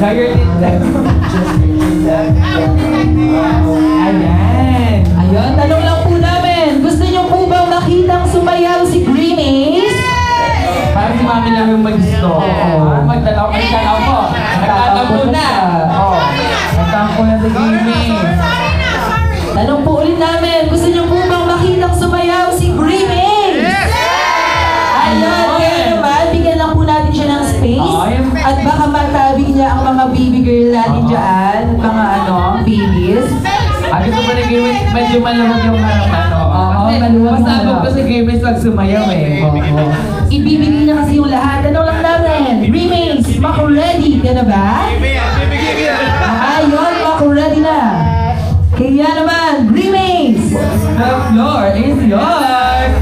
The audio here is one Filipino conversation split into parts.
Ayan. Ayun, tanong lang po namin. Gusto niyo po bang makitang sumayaw si Grimace? Parang si mami lang yung mag-gusto. Magtanaw po. Nagtatampo na. Nagtatampo na sa gaming. Tanong po ulit namin. Gusto niyo po bang makitang sumayaw si Grimace? Ayun, kaya naman, bigyan lang po natin siya ng space. At baka matabig niya ang mga baby girl natin dyan. Mga babies. Gusto ko na gaming, medyo malamog yung harapan. Oo, maluwag mo Pasabog ko sa gaming pag sumayaw eh. Ibibigay na kasi yung lahat. Tanong lang namin. Grimace, Mako ready ka na ba? Ayun, Mako ready na. Kaya naman, Grimace! The floor is yours!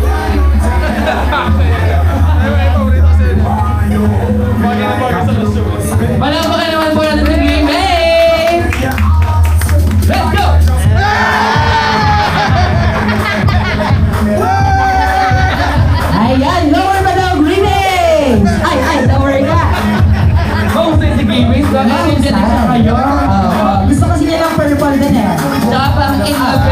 Malapakan naman po natin si Grimace! Let's go! Ayan, lower ba daw, Grimace? Ay, lower ka. Mahusay si Grimace. Bakit hindi siya kayo? Gusto kasi niya ng purple din eh. Tsaka parang in love